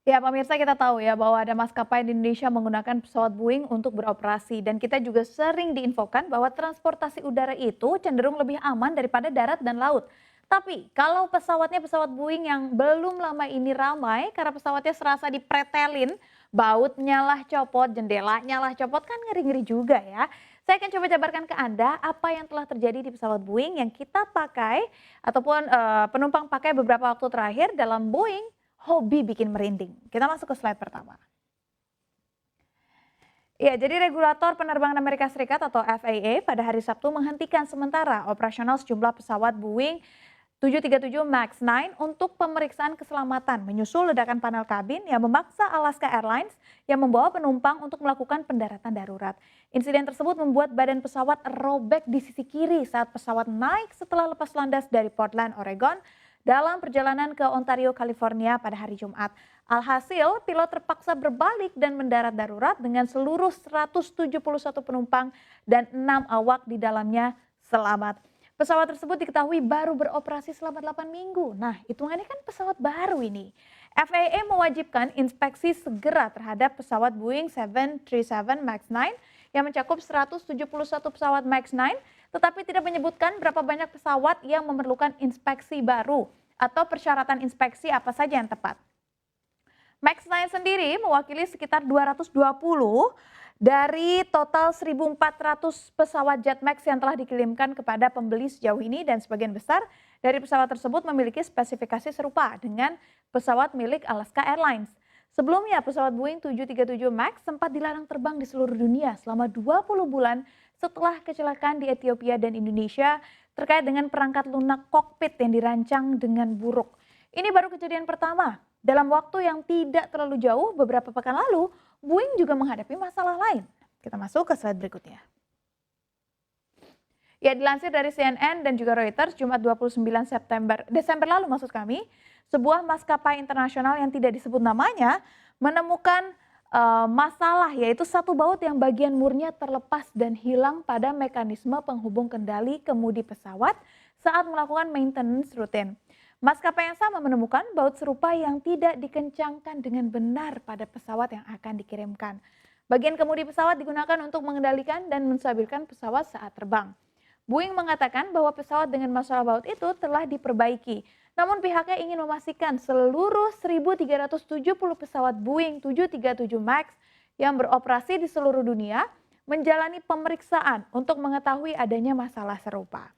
Ya, pemirsa kita tahu ya bahwa ada maskapai di Indonesia menggunakan pesawat Boeing untuk beroperasi dan kita juga sering diinfokan bahwa transportasi udara itu cenderung lebih aman daripada darat dan laut. Tapi kalau pesawatnya pesawat Boeing yang belum lama ini ramai karena pesawatnya serasa dipretelin, bautnya lah copot, jendelanya lah copot, kan ngeri-ngeri juga ya. Saya akan coba jabarkan ke Anda apa yang telah terjadi di pesawat Boeing yang kita pakai ataupun penumpang pakai beberapa waktu terakhir dalam Boeing hobi bikin merinding. Kita masuk ke slide pertama. Ya, jadi regulator penerbangan Amerika Serikat atau FAA pada hari Sabtu menghentikan sementara operasional sejumlah pesawat Boeing 737 MAX 9 untuk pemeriksaan keselamatan menyusul ledakan panel kabin yang memaksa Alaska Airlines yang membawa penumpang untuk melakukan pendaratan darurat. Insiden tersebut membuat badan pesawat robek di sisi kiri saat pesawat naik setelah lepas landas dari Portland, Oregon dalam perjalanan ke Ontario, California pada hari Jumat. Alhasil, pilot terpaksa berbalik dan mendarat darurat dengan seluruh 171 penumpang dan 6 awak di dalamnya selamat. Pesawat tersebut diketahui baru beroperasi selama 8 minggu. Nah, hitungannya kan pesawat baru ini. FAA mewajibkan inspeksi segera terhadap pesawat Boeing 737 MAX 9 yang mencakup 171 pesawat MAX 9, tetapi tidak menyebutkan berapa banyak pesawat yang memerlukan inspeksi baru atau persyaratan inspeksi apa saja yang tepat. MAX 9 sendiri mewakili sekitar 220 dari total 1.400 pesawat Jet Max yang telah dikirimkan kepada pembeli sejauh ini dan sebagian besar dari pesawat tersebut memiliki spesifikasi serupa dengan pesawat milik Alaska Airlines. Sebelumnya pesawat Boeing 737 MAX sempat dilarang terbang di seluruh dunia selama 20 bulan setelah kecelakaan di Ethiopia dan Indonesia terkait dengan perangkat lunak kokpit yang dirancang dengan buruk. Ini baru kejadian pertama. Dalam waktu yang tidak terlalu jauh, beberapa pekan lalu, Boeing juga menghadapi masalah lain. Kita masuk ke slide berikutnya. Ya, dilansir dari CNN dan juga Reuters, Jumat 29 Desember lalu maksud kami, sebuah maskapai internasional yang tidak disebut namanya menemukan masalah, yaitu satu baut yang bagian murnya terlepas dan hilang pada mekanisme penghubung kendali kemudi pesawat saat melakukan maintenance rutin. Maskapai yang sama menemukan baut serupa yang tidak dikencangkan dengan benar pada pesawat yang akan dikirimkan. Bagian kemudi pesawat digunakan untuk mengendalikan dan menstabilkan pesawat saat terbang. Boeing mengatakan bahwa pesawat dengan masalah baut itu telah diperbaiki. Namun pihaknya ingin memastikan seluruh 1.370 pesawat Boeing 737 MAX yang beroperasi di seluruh dunia menjalani pemeriksaan untuk mengetahui adanya masalah serupa.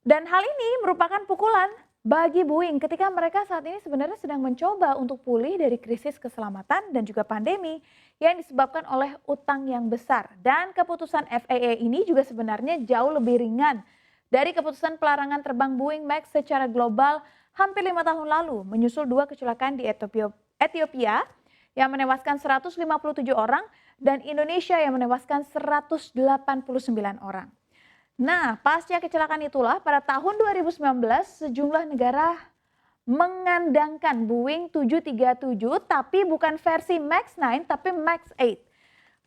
Dan hal ini merupakan pukulan bagi Boeing ketika mereka saat ini sebenarnya sedang mencoba untuk pulih dari krisis keselamatan dan juga pandemi yang disebabkan oleh utang yang besar. Dan keputusan FAA ini juga sebenarnya jauh lebih ringan dari keputusan pelarangan terbang Boeing MAX secara global hampir 5 tahun lalu menyusul 2 kecelakaan di Ethiopia yang menewaskan 157 orang dan Indonesia yang menewaskan 189 orang. Nah, pasca kecelakaan itulah pada tahun 2019 sejumlah negara mengandangkan Boeing 737 tapi bukan versi MAX 9 tapi MAX 8.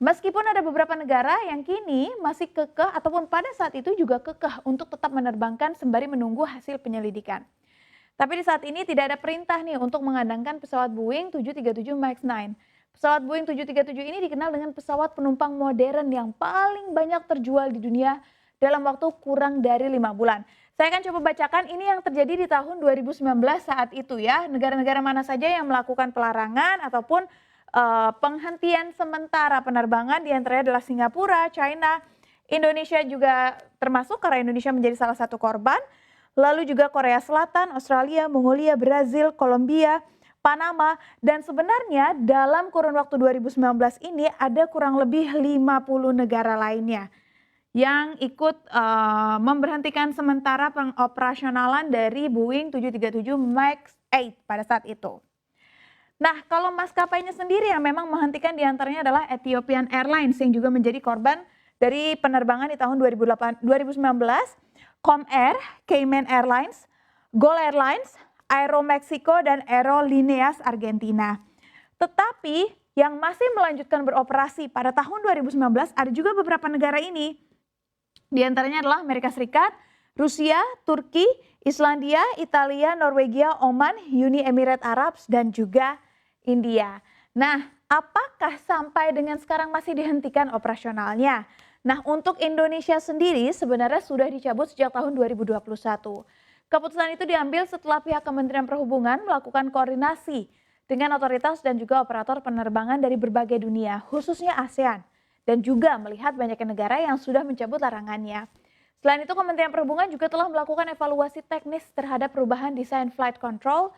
Meskipun ada beberapa negara yang kini masih kekeh ataupun pada saat itu juga kekeh untuk tetap menerbangkan sembari menunggu hasil penyelidikan. Tapi di saat ini tidak ada perintah nih untuk mengandangkan pesawat Boeing 737 MAX 9. Pesawat Boeing 737 ini dikenal dengan pesawat penumpang modern yang paling banyak terjual di dunia dalam waktu kurang dari 5 bulan. Saya akan coba bacakan ini yang terjadi di tahun 2019 saat itu ya. Negara-negara mana saja yang melakukan pelarangan ataupun penghentian sementara penerbangan, di antaranya adalah Singapura, China, Indonesia juga termasuk karena Indonesia menjadi salah satu korban. Lalu juga Korea Selatan, Australia, Mongolia, Brazil, Kolombia, Panama, dan sebenarnya dalam kurun waktu 2019 ini ada kurang lebih 50 negara lainnya yang ikut memberhentikan sementara pengoperasionalan dari Boeing 737 MAX 8 pada saat itu. Nah, kalau maskapainya sendiri yang memang menghentikan diantaranya adalah Ethiopian Airlines yang juga menjadi korban dari penerbangan di tahun 2019, Comair, Cayman Airlines, Gol Airlines, Aeromexico, dan Aerolíneas Argentina. Tetapi yang masih melanjutkan beroperasi pada tahun 2019 ada juga beberapa negara ini. Di antaranya adalah Amerika Serikat, Rusia, Turki, Islandia, Italia, Norwegia, Oman, Uni Emirat Arab, dan juga India. Nah, apakah sampai dengan sekarang masih dihentikan operasionalnya? Nah, untuk Indonesia sendiri sebenarnya sudah dicabut sejak tahun 2021. Keputusan itu diambil setelah pihak Kementerian Perhubungan melakukan koordinasi dengan otoritas dan juga operator penerbangan dari berbagai dunia, khususnya ASEAN, dan juga melihat banyaknya negara yang sudah mencabut larangannya. Selain itu, Kementerian Perhubungan juga telah melakukan evaluasi teknis terhadap perubahan desain flight control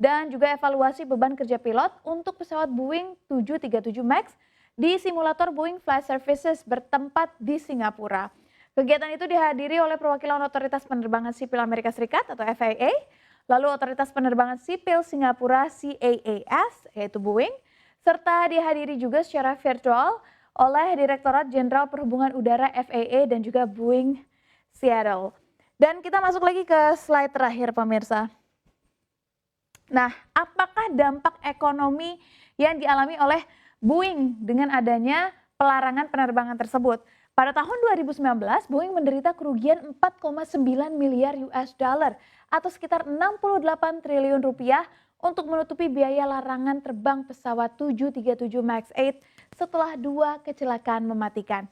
dan juga evaluasi beban kerja pilot untuk pesawat Boeing 737 MAX di simulator Boeing Flight Services bertempat di Singapura. Kegiatan itu dihadiri oleh perwakilan Otoritas Penerbangan Sipil Amerika Serikat atau FAA, lalu Otoritas Penerbangan Sipil Singapura CAAS yaitu Boeing, serta dihadiri juga secara virtual oleh Direktorat Jenderal Perhubungan Udara FAA dan juga Boeing Seattle. Dan kita masuk lagi ke slide terakhir pemirsa. Nah, apakah dampak ekonomi yang dialami oleh Boeing dengan adanya pelarangan penerbangan tersebut? Pada tahun 2019, Boeing menderita kerugian 4,9 miliar US dollar atau sekitar 68 triliun rupiah untuk menutupi biaya larangan terbang pesawat 737 MAX 8 setelah 2 kecelakaan mematikan.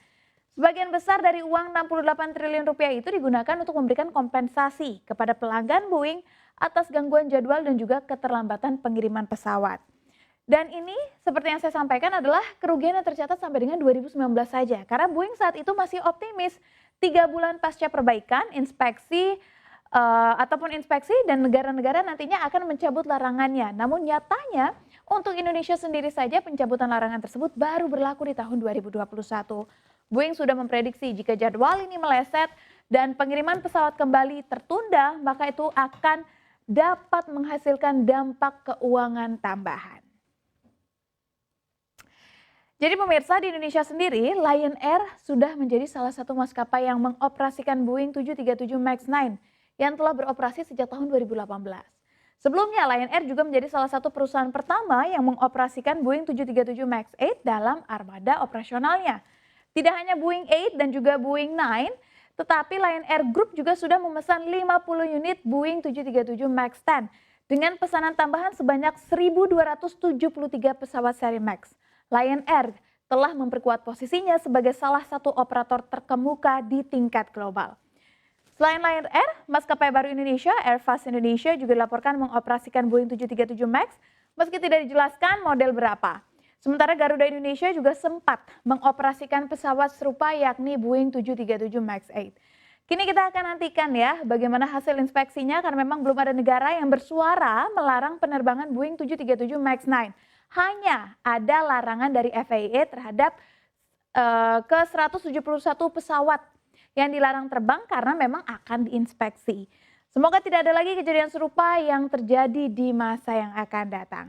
Sebagian besar dari uang 68 triliun rupiah itu digunakan untuk memberikan kompensasi kepada pelanggan Boeing atas gangguan jadwal dan juga keterlambatan pengiriman pesawat. Dan ini seperti yang saya sampaikan adalah kerugian yang tercatat sampai dengan 2019 saja. Karena Boeing saat itu masih optimis 3 bulan pasca perbaikan, inspeksi dan negara-negara nantinya akan mencabut larangannya. Namun nyatanya untuk Indonesia sendiri saja pencabutan larangan tersebut baru berlaku di tahun 2021. Boeing sudah memprediksi jika jadwal ini meleset dan pengiriman pesawat kembali tertunda, maka itu akan dapat menghasilkan dampak keuangan tambahan. Jadi pemirsa, di Indonesia sendiri, Lion Air sudah menjadi salah satu maskapai yang mengoperasikan Boeing 737 MAX 9 yang telah beroperasi sejak tahun 2018. Sebelumnya, Lion Air juga menjadi salah satu perusahaan pertama yang mengoperasikan Boeing 737 MAX 8 dalam armada operasionalnya. Tidak hanya Boeing 8 dan juga Boeing 9, tetapi Lion Air Group juga sudah memesan 50 unit Boeing 737 MAX 10 dengan pesanan tambahan sebanyak 1.273 pesawat seri MAX. Lion Air telah memperkuat posisinya sebagai salah satu operator terkemuka di tingkat global. Selain Lion Air, maskapai baru Indonesia, Airbus Indonesia juga dilaporkan mengoperasikan Boeing 737 MAX meski tidak dijelaskan model berapa. Sementara Garuda Indonesia juga sempat mengoperasikan pesawat serupa yakni Boeing 737 MAX 8. Kini kita akan nantikan ya bagaimana hasil inspeksinya karena memang belum ada negara yang bersuara melarang penerbangan Boeing 737 MAX 9. Hanya ada larangan dari FAA terhadap ke 171 pesawat yang dilarang terbang karena memang akan diinspeksi. Semoga tidak ada lagi kejadian serupa yang terjadi di masa yang akan datang.